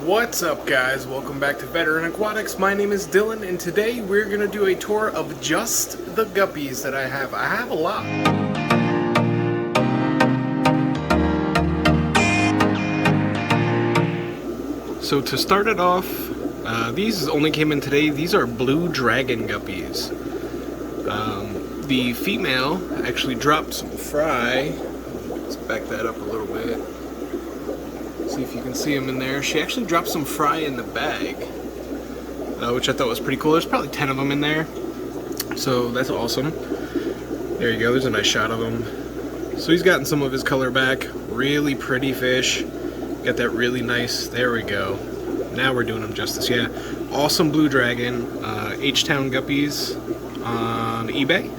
What's up, guys? Welcome back to Veteran Aquatics. My name is Dylan, and today we're going to do a tour of just the guppies that I have. I have a lot. So to start it off, these only came in today. These are blue dragon guppies. The female actually dropped some fry. Let's back that up a little bit. See if you can see them in there. She actually dropped some fry in the bag, which I thought was pretty cool. There's probably 10 of them in there, so that's awesome. There you go, there's a nice shot of him. So he's gotten some of his color back. Really pretty fish. Got that really nice, there we go. Now we're doing him justice, yeah. Awesome blue dragon, H-Town guppies on eBay.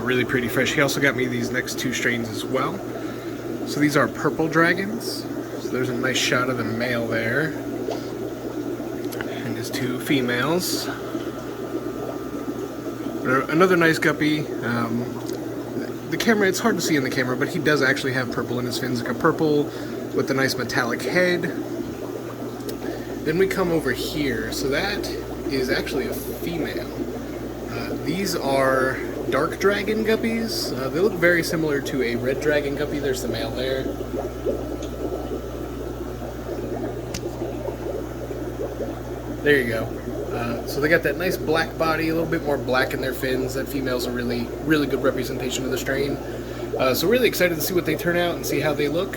Really pretty fish. He also got me these next two strains as well. So these are purple dragons. So there's a nice shot of the male there, and his two females. Another nice guppy. The camera, it's hard to see in the camera, but he does actually have purple in his fins, like a purple with a nice metallic head. Then we come over here, so that is actually a female. These are dark dragon guppies. They look very similar to a red dragon guppy. There's the male there. There you go. So they got that nice black body, a little bit more black in their fins. That female's a really good representation of the strain. So really excited to see what they turn out and see how they look.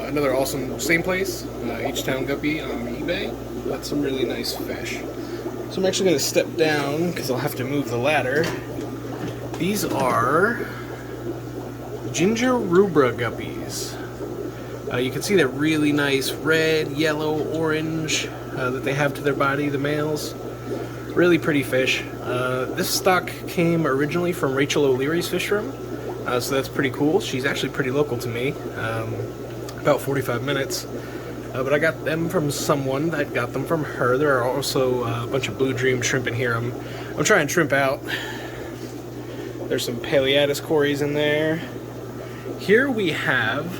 Another awesome, same place, H-Town Guppy on eBay. Got some really nice fish. So I'm actually going to step down because I'll have to move the ladder. These are ginger rubra guppies. You can see that really nice red, yellow, orange that they have to their body, the males. Really pretty fish. This stock came originally from Rachel O'Leary's fish room, so that's pretty cool. She's actually pretty local to me, about 45 minutes. But I got them from someone that got them from her. There are also a bunch of blue dream shrimp in here. I'm trying to shrimp out. There's some Paleatus cories in there. Here we have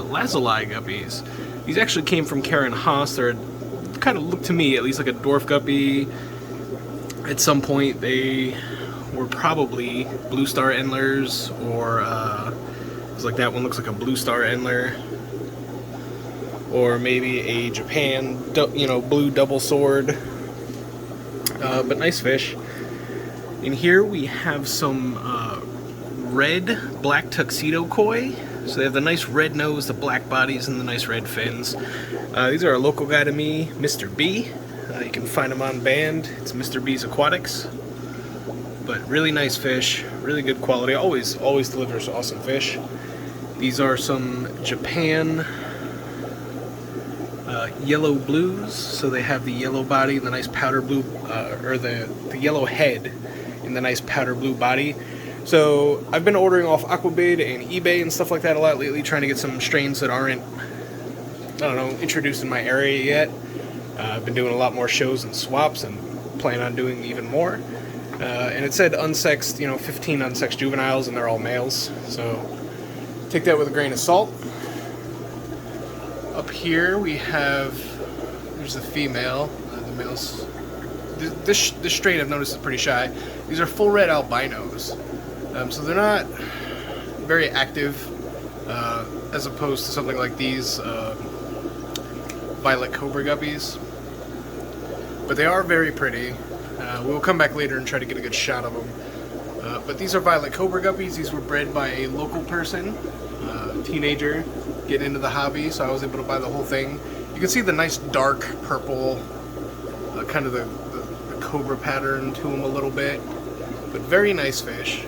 lazuli guppies. These actually came from Karen Haas. They're kind of look to me at least like a dwarf guppy. At some point they were probably blue star endlers, or it's like that one looks like a blue star endler, or maybe a Japan, blue double sword. But nice fish. In here we have some red black tuxedo koi. So they have the nice red nose, the black bodies, and the nice red fins. These are a local guy to me, Mr. B. You can find him on band. It's Mr. B's Aquatics. But really nice fish, really good quality. Always delivers awesome fish. These are some Japan yellow blues. So they have the yellow body, the nice powder blue, or the yellow head in the nice powder blue body. So I've been ordering off Aquabid and eBay and stuff like that a lot lately, trying to get some strains that aren't, introduced in my area yet. I've been doing a lot more shows and swaps and plan on doing even more. And it said unsexed, 15 unsexed juveniles, and they're all males. So take that with a grain of salt. Up here we have, there's the female, the males. This strain I've noticed is pretty shy. These are full red albinos. So they're not very active, as opposed to something like these violet cobra guppies. But they are very pretty. We'll come back later and try to get a good shot of them. But these are violet cobra guppies. These were bred by a local person, teenager, getting into the hobby, so I was able to buy the whole thing. You can see the nice dark purple, kind of the cobra pattern to them a little bit. But very nice fish.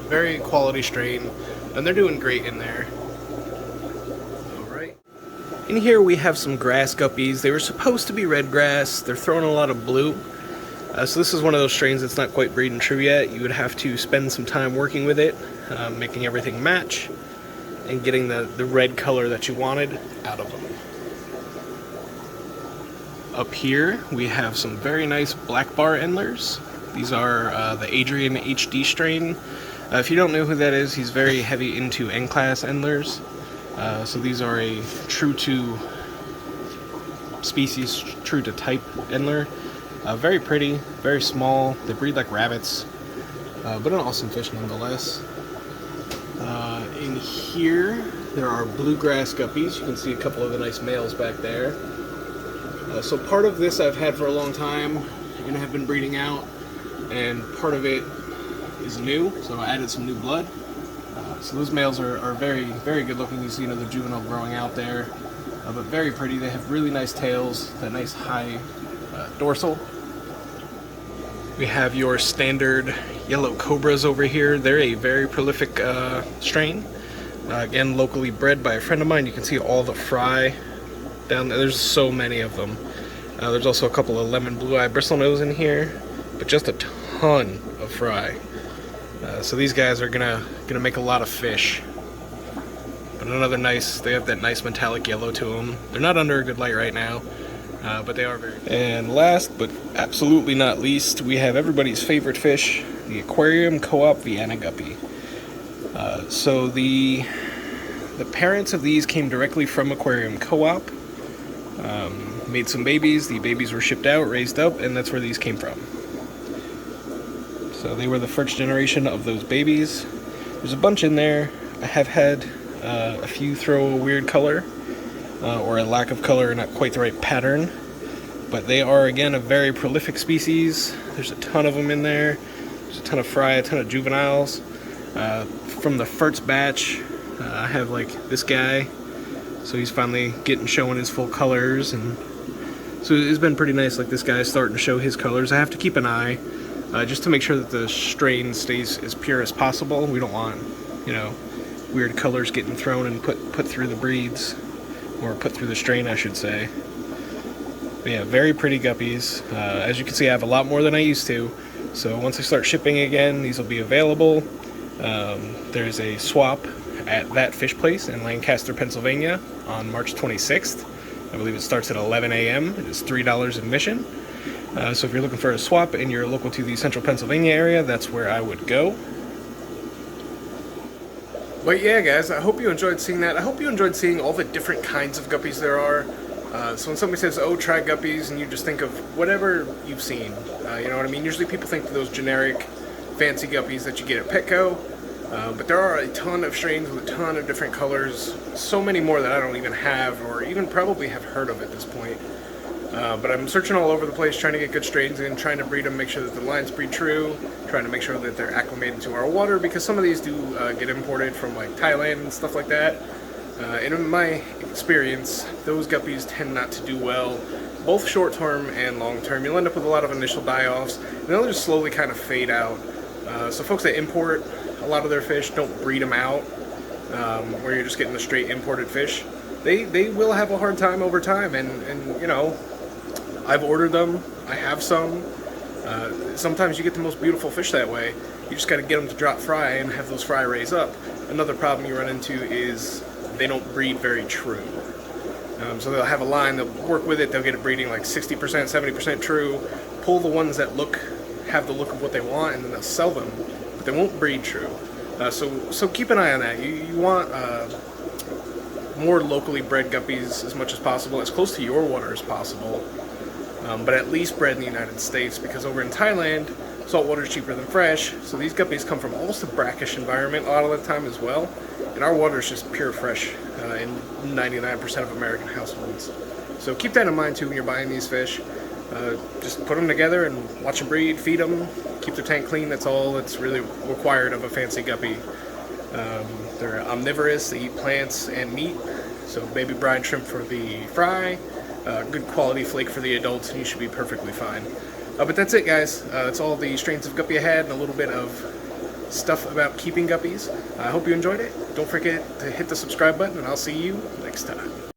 Very quality strain, and they're doing great in there. Alright. In here we have some grass guppies. They were supposed to be red grass. They're throwing a lot of blue. So this is one of those strains that's not quite breeding true yet. You would have to spend some time working with it, making everything match, and getting the red color that you wanted out of them. Up here we have some very nice black bar endlers. These are the Adrian HD strain. If you don't know who that is, he's very heavy into N-class endlers. So these are a true to species true to type Endler. Very pretty, very small. They breed like rabbits, but an awesome fish nonetheless. In here, there are bluegrass guppies. You can see a couple of the nice males back there. So part of this I've had for a long time and have been breeding out, and part of it is new, so I added some new blood. So those males are very, very good looking. You see, the juvenile growing out there, but very pretty. They have really nice tails, that nice high dorsal. We have your standard yellow cobras over here. They're a very prolific strain. Again, locally bred by a friend of mine. You can see all the fry down there. There's so many of them. There's also a couple of lemon blue-eye bristlenose in here, but just a ton of fry. So these guys are gonna make a lot of fish. But another nice, they have that nice metallic yellow to them. They're not under a good light right now, but they are very good. And last, but absolutely not least, we have everybody's favorite fish, the Aquarium Co-op Vienna Guppy. So the parents of these came directly from Aquarium Co-op. Made some babies. The babies were shipped out, raised up, and that's where these came from. So they were the first generation of those babies. There's a bunch in there. I have had a few throw a weird color, or a lack of color, not quite the right pattern. But they are, again, a very prolific species. There's a ton of them in there. There's a ton of fry, a ton of juveniles. From the first batch, I have like this guy. So he's finally showing his full colors, and so it's been pretty nice. Like, this guy's starting to show his colors. I have to keep an eye just to make sure that the strain stays as pure as possible. We don't want, weird colors getting thrown and put through the breeds, or put through the strain, I should say. But yeah, very pretty guppies. As you can see, I have a lot more than I used to. So once I start shipping again, these will be available. There's a swap at that fish place in Lancaster, Pennsylvania on March 26th. I believe it starts at 11 a.m. It is $3 admission. So if you're looking for a swap and you're local to the central Pennsylvania area, that's where I would go. But yeah, guys, I hope you enjoyed seeing that. I hope you enjoyed seeing all the different kinds of guppies there are. So when somebody says, oh, try guppies, and you just think of whatever you've seen. You know what I mean? Usually people think of those generic fancy guppies that you get at Petco. But there are a ton of strains with a ton of different colors. So many more that I don't even have, or even probably have heard of at this point. But I'm searching all over the place, trying to get good strains in, trying to breed them, make sure that the lines breed true, trying to make sure that they're acclimated to our water, because some of these do get imported from like Thailand and stuff like that. And in my experience, those guppies tend not to do well, both short-term and long-term. You'll end up with a lot of initial die-offs, and they'll just slowly kind of fade out. So folks that import a lot of their fish, don't breed them out, where you're just getting the straight imported fish. They will have a hard time over time, and I've ordered them, I have some. Sometimes you get the most beautiful fish that way. You just got to get them to drop fry and have those fry raise up. Another problem you run into is they don't breed very true. So they'll have a line, they'll work with it, they'll get it breeding like 60%, 70% true, pull the ones that have the look of what they want, and then they'll sell them, but they won't breed true. So keep an eye on that. You want more locally bred guppies as much as possible, as close to your water as possible, but at least bred in the United States, because over in Thailand, salt water is cheaper than fresh, so these guppies come from almost a brackish environment a lot of the time as well, and our water is just pure fresh in 99% of American households. So keep that in mind too when you're buying these fish. Just put them together and watch them breed, feed them, keep their tank clean. That's all that's really required of a fancy guppy. They're omnivorous, they eat plants and meat, so baby brine shrimp for the fry, good quality flake for the adults, and you should be perfectly fine. But that's it, guys. That's all the strains of guppy I had, and a little bit of stuff about keeping guppies. I hope you enjoyed it. Don't forget to hit the subscribe button, and I'll see you next time.